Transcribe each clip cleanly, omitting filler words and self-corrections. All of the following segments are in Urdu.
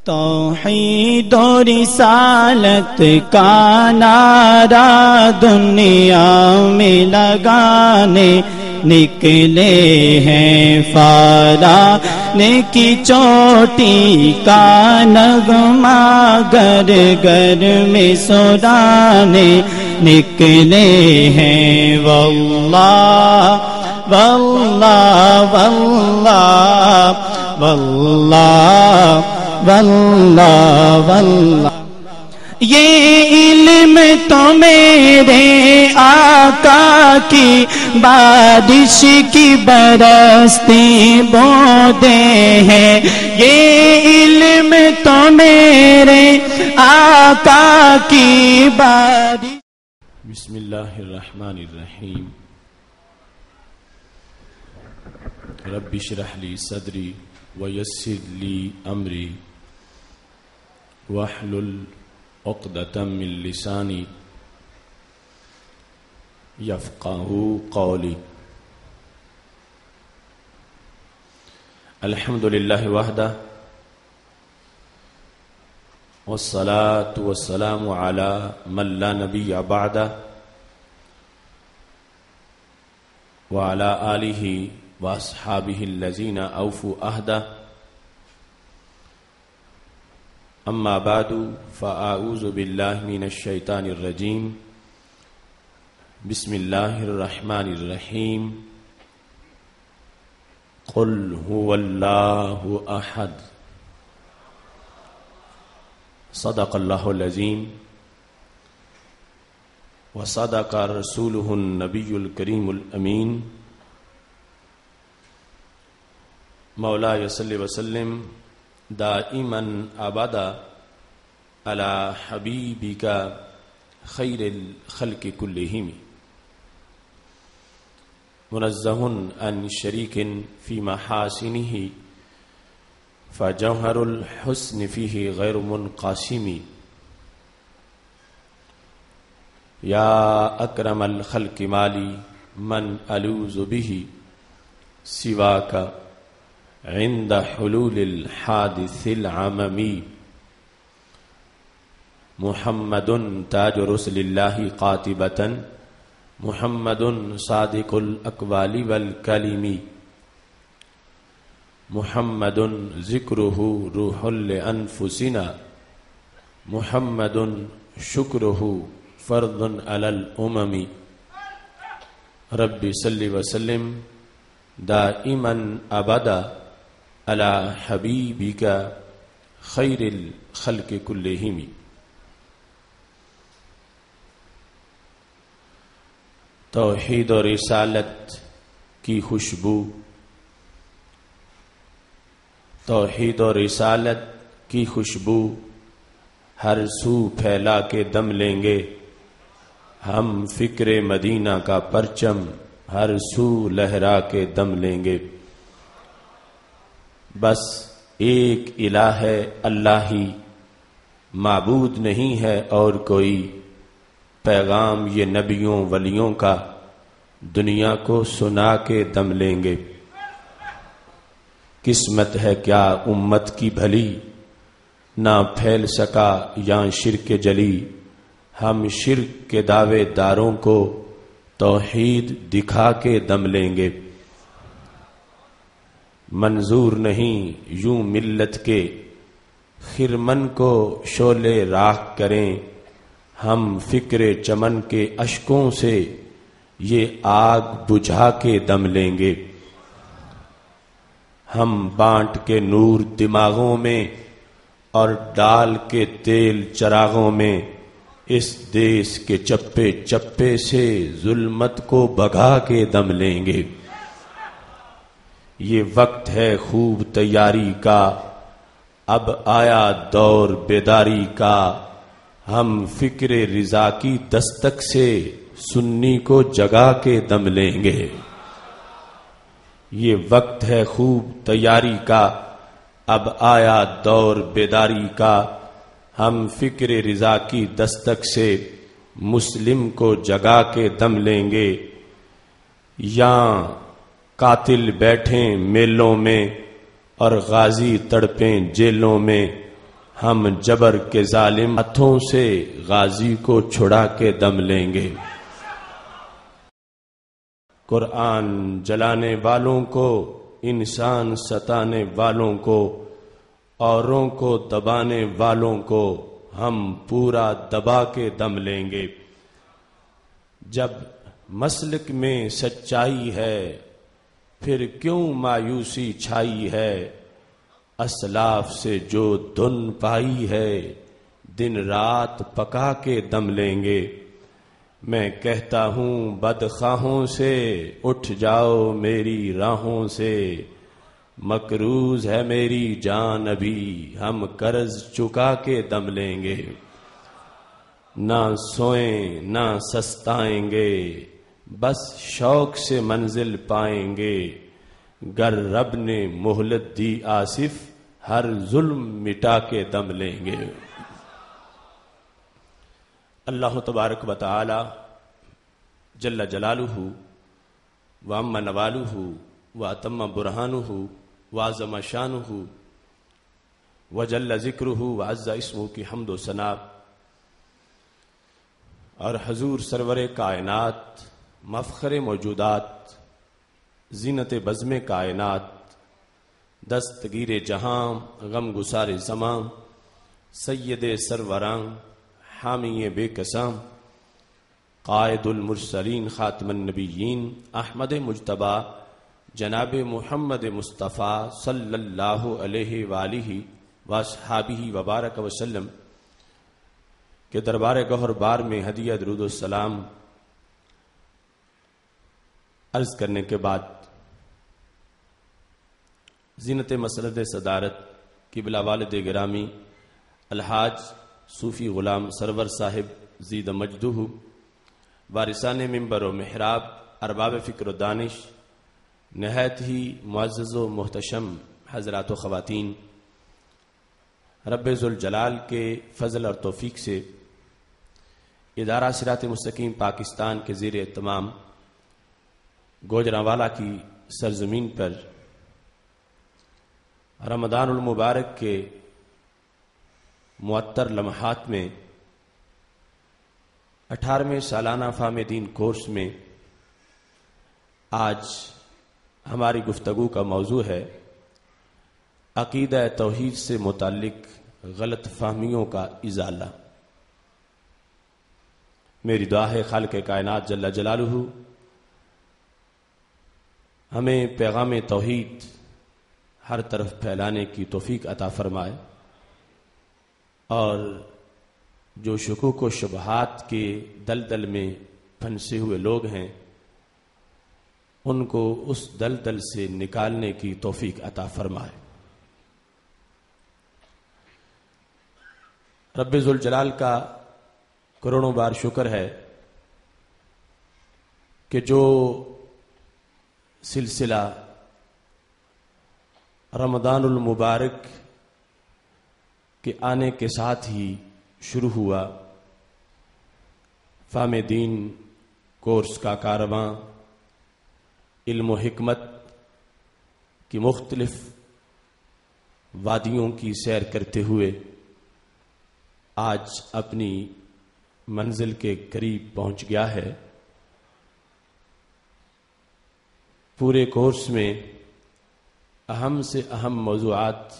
توحید و رسالت کا نعرہ دنیا میں لگانے نکلے ہیں، فارانے کی چوٹی کا نغمہ گر گر میں سنانے نکلے ہیں۔ واللہ واللہ واللہ واللہ واللہ واللہ، یہ علم تو میرے آقا کی بارش کی برستی بوندے ہیں، یہ علم تو میرے آقا کی بارش۔ بسم اللہ الرحمن الرحیم۔ رب اشرح لی صدری ویسر لی امری واحلل عقدۃ من لسانی یفقہوا قولی۔ الحمد للہ وحدہ والصلاة والسلام علی من لا نبی بعدہ وعلی آلہ واصحابہ الذین اوفوا عہدہ۔ اما بعد فاعوذ باللہ من الشیطان الرجیم۔ بسم اللہ الرحمن الرحیم۔ قل هو اللہ احد۔ صدق اللہ العظیم وصدق رسولہ النبی الکریم الامین۔ مولاي صل وسلم دائما ابدا على حبيبك خير الخلق كلهم، منزه عن شريك في محاسنه فجوهر الحسن فيه غير منقسم، يا اكرم الخلق مالي من الوذ به سواك عند حلول الحادث العممی، محمد تاج رسل اللہ قاطبة، محمد صادق الاقوال والکلم، محمد ذکرہ روح لانفسنا، محمد شکرہ فرض علی الامم۔ رب صل وسلم دائما ابدا علی حبیبک خیر الخلق کلہم۔ توحید و رسالت کی خوشبو، توحید و رسالت کی خوشبو ہر سو پھیلا کے دم لیں گے، ہم فکر مدینہ کا پرچم ہر سو لہرا کے دم لیں گے۔ بس ایک الہ ہے اللہ ہی، معبود نہیں ہے اور کوئی، پیغام یہ نبیوں ولیوں کا دنیا کو سنا کے دم لیں گے۔ قسمت ہے کیا امت کی بھلی، نہ پھیل سکا یہاں شرک جلی، ہم شرک کے دعوے داروں کو توحید دکھا کے دم لیں گے۔ منظور نہیں یوں ملت کے خرمن کو شعلے راہ کریں، ہم فکر چمن کے اشکوں سے یہ آگ بجھا کے دم لیں گے۔ ہم بانٹ کے نور دماغوں میں اور ڈال کے تیل چراغوں میں، اس دیس کے چپے چپے سے ظلمت کو بھگا کے دم لیں گے۔ یہ وقت ہے خوب تیاری کا، اب آیا دور بیداری کا، ہم فکر رضا کی دستک سے سنی کو جگا کے دم لیں گے۔ یہ وقت ہے خوب تیاری کا، اب آیا دور بیداری کا، ہم فکر رضا کی دستک سے مسلم کو جگا کے دم لیں گے۔ یہاں قاتل بیٹھیں میلوں میں اور غازی تڑپیں جیلوں میں، ہم جبر کے ظالم ہاتھوں سے غازی کو چھڑا کے دم لیں گے۔ قرآن جلانے والوں کو، انسان ستانے والوں کو، اوروں کو دبانے والوں کو ہم پورا دبا کے دم لیں گے۔ جب مسلک میں سچائی ہے پھر کیوں مایوسی چھائی ہے، اسلاف سے جو دھن پائی ہے دن رات پکا کے دم لیں گے۔ میں کہتا ہوں بدخواہوں سے اٹھ جاؤ میری راہوں سے، مقروض ہے میری جان ابھی ہم قرض چکا کے دم لیں گے۔ نہ سوئیں نہ سستائیں گے بس شوق سے منزل پائیں گے، گر رب نے مہلت دی آصف ہر ظلم مٹا کے دم لیں گے۔ اللہ تبارک و تعالی جل جلالہ وعم نوالہ واتم برہانہ وعظم شانہ وجل ذکرہ وعز اسمہ کی حمد و ثنا، اور حضور سرور کائنات مفخر موجودات زینت بزم کائنات دستگیر جہاں غم گسار زماں سید سروراں حامی بے کساں قائد المرسلین خاتم النبیین احمد مجتبی جناب محمد مصطفیٰ صلی اللہ علیہ وآلہ واصحابہ وبارک وسلم کہ دربار گوہر بار میں ہدیہ درود و سلام عرض کرنے کے بعد زینت مسند صدارت قبلہ والد گرامی الحاج صوفی غلام سرور صاحب زید مجدہ، وارثان منبر و محراب، ارباب فکر و دانش، نہایت ہی معزز و محتشم حضرات و خواتین، رب ذوالجلال کے فضل اور توفیق سے ادارہ صراط مستقیم پاکستان کے زیر اہتمام گوجرانوالا کی سرزمین پر رمضان المبارک کے معطر لمحات میں 18ویں سالانہ فہم دین کورس میں آج ہماری گفتگو کا موضوع ہے عقیدہ توحید سے متعلق غلط فہمیوں کا ازالہ۔ میری دعا ہے خالق کائنات جل جلالہ ہمیں پیغام توحید ہر طرف پھیلانے کی توفیق عطا فرمائے، اور جو شکوک و شبہات کے دلدل میں پھنسے ہوئے لوگ ہیں ان کو اس دلدل سے نکالنے کی توفیق عطا فرمائے۔ رب ذوالجلال کا کروڑوں بار شکر ہے کہ جو سلسلہ رمضان المبارک کے آنے کے ساتھ ہی شروع ہوا، فہم دین کورس کا کارواں علم و حکمت کی مختلف وادیوں کی سیر کرتے ہوئے آج اپنی منزل کے قریب پہنچ گیا ہے۔ پورے کورس میں اہم سے اہم موضوعات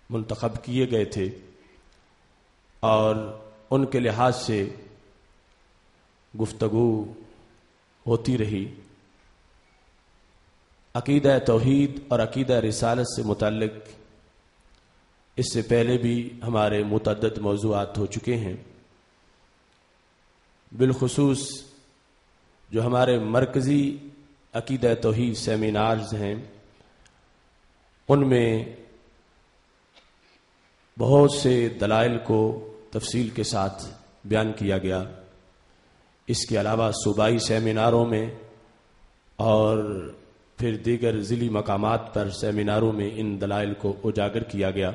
منتخب کیے گئے تھے اور ان کے لحاظ سے گفتگو ہوتی رہی۔ عقیدہ توحید اور عقیدہ رسالت سے متعلق اس سے پہلے بھی ہمارے متعدد موضوعات ہو چکے ہیں، بالخصوص جو ہمارے مرکزی عقیدہ توحید سیمینارز ہیں ان میں بہت سے دلائل کو تفصیل کے ساتھ بیان کیا گیا۔ اس کے علاوہ صوبائی سیمیناروں میں اور پھر دیگر ضلعی مقامات پر سیمیناروں میں ان دلائل کو اجاگر کیا گیا۔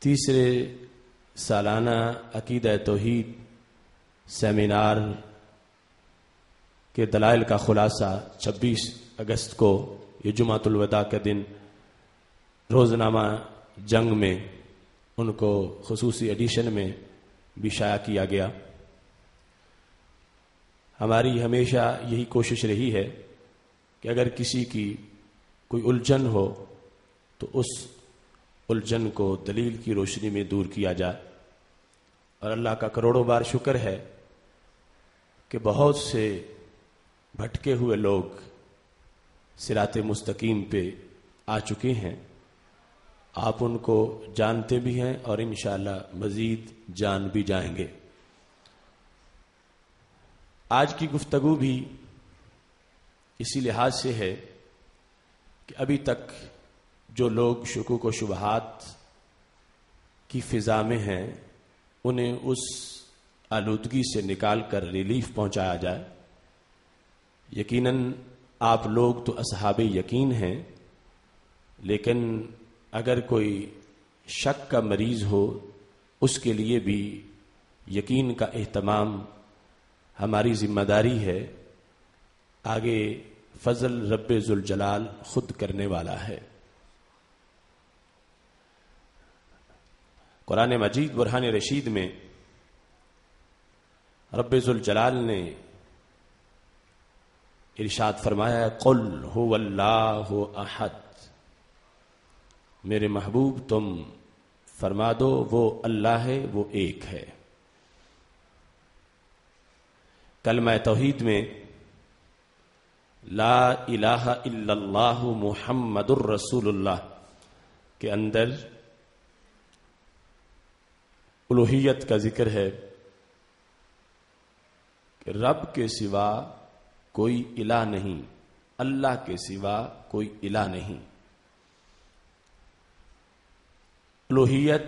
تیسرے سالانہ عقیدہ توحید سیمینار کے دلائل کا خلاصہ 26 اگست کو یہ جمعۃ الوداع کے دن روزنامہ جنگ میں ان کو خصوصی ایڈیشن میں بھی شائع کیا گیا۔ ہماری ہمیشہ یہی کوشش رہی ہے کہ اگر کسی کی کوئی الجھن ہو تو اس الجھن کو دلیل کی روشنی میں دور کیا جائے، اور اللہ کا کروڑوں بار شکر ہے کہ بہت سے بھٹکے ہوئے لوگ صراط مستقیم پہ آ چکے ہیں۔ آپ ان کو جانتے بھی ہیں اور انشاءاللہ مزید جان بھی جائیں گے۔ آج کی گفتگو بھی اسی لحاظ سے ہے کہ ابھی تک جو لوگ شکوک و شبہات کی فضا میں ہیں انہیں اس آلودگی سے نکال کر ریلیف پہنچایا جائے۔ یقیناً آپ لوگ تو اصحاب یقین ہیں، لیکن اگر کوئی شک کا مریض ہو اس کے لیے بھی یقین کا اہتمام ہماری ذمہ داری ہے۔ آگے فضل رب ذوالجلال خود کرنے والا ہے۔ قرآن مجید برہان رشید میں رب ذوالجلال نے ارشاد فرمایا ہے قل هو اللہ احد، میرے محبوب تم فرما دو وہ اللہ ہے، وہ ایک ہے۔ کلمہ توحید میں لا الہ الا اللہ محمد الرسول اللہ کے اندر الوہیت کا ذکر ہے کہ رب کے سوا کوئی الہ نہیں، اللہ کے سوا کوئی الہ نہیں۔ الوہیت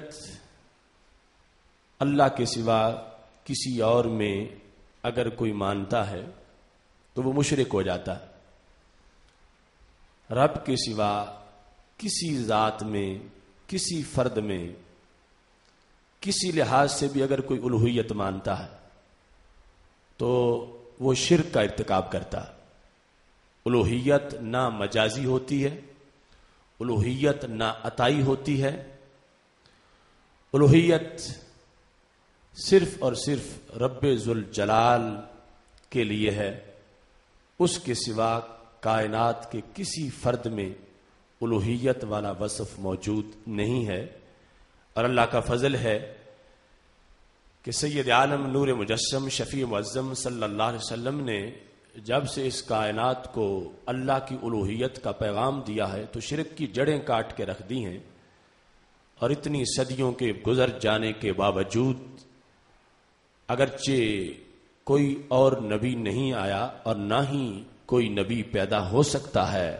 اللہ کے سوا کسی اور میں اگر کوئی مانتا ہے تو وہ مشرک ہو جاتا ہے۔ رب کے سوا کسی ذات میں، کسی فرد میں، کسی لحاظ سے بھی اگر کوئی الوہیت مانتا ہے تو وہ شرک کا ارتکاب کرتا ہے۔ الوہیت نہ مجازی ہوتی ہے، الوہیت نہ عطائی ہوتی ہے، الوہیت صرف اور صرف رب ذوالجلال کے لیے ہے۔ اس کے سوا کائنات کے کسی فرد میں الوہیت والا وصف موجود نہیں ہے۔ اور اللہ کا فضل ہے کہ سید عالم نور مجسم شفیع معظم صلی اللہ علیہ وسلم نے جب سے اس کائنات کو اللہ کی الوہیت کا پیغام دیا ہے تو شرک کی جڑیں کاٹ کے رکھ دی ہیں، اور اتنی صدیوں کے گزر جانے کے باوجود اگرچہ کوئی اور نبی نہیں آیا اور نہ ہی کوئی نبی پیدا ہو سکتا ہے،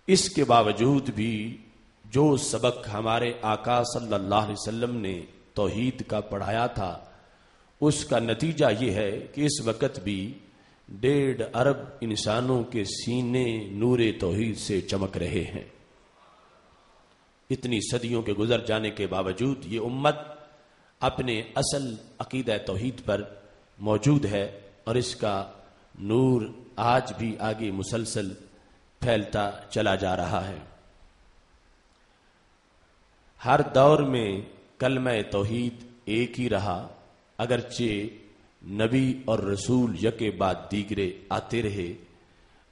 اس کے باوجود بھی جو سبق ہمارے آقا صلی اللہ علیہ وسلم نے توحید کا پڑھایا تھا اس کا نتیجہ یہ ہے کہ اس وقت بھی 1.5 ارب انسانوں کے سینے نور توحید سے چمک رہے ہیں۔ اتنی صدیوں کے گزر جانے کے باوجود یہ امت اپنے اصل عقیدہ توحید پر موجود ہے، اور اس کا نور آج بھی آگے مسلسل پھیلتا چلا جا رہا ہے۔ ہر دور میں کلمہ توحید ایک ہی رہا، اگرچہ نبی اور رسول یکے بعد دیگرے آتے رہے،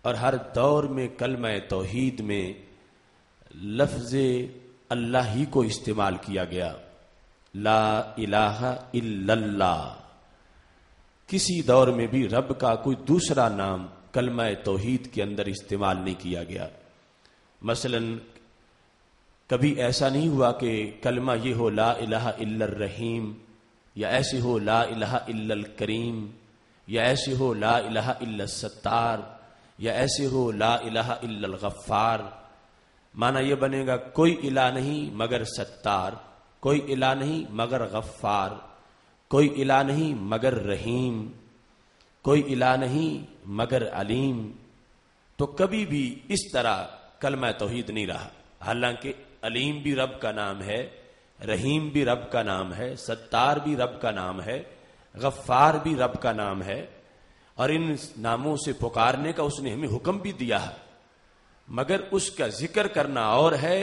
اور ہر دور میں کلمہ توحید میں لفظ اللہ ہی کو استعمال کیا گیا، لا الہ الا اللہ۔ کسی دور میں بھی رب کا کوئی دوسرا نام کلمہ توحید کے اندر استعمال نہیں کیا گیا۔ مثلا کبھی ایسا نہیں ہوا کہ کلمہ یہ ہو لا الہ الا الرحیم، یا ایسے ہو لا الہ الا الکریم، یا ایسے ہو لا الہ الا الستار، یا ایسے ہو لا الہ الا الغفار۔ معنی یہ بنے گا کوئی الہ نہیں مگر ستار، کوئی الہ نہیں مگر غفار، کوئی الہ نہیں مگر رحیم، کوئی الہ نہیں مگر علیم۔ تو کبھی بھی اس طرح کلمہ توحید نہیں رہا، حالانکہ علیم بھی رب کا نام ہے، رحیم بھی رب کا نام ہے، ستار بھی رب کا نام ہے، غفار بھی رب کا نام ہے، اور ان ناموں سے پکارنے کا اس نے ہمیں حکم بھی دیا ہے، مگر اس کا ذکر کرنا اور ہے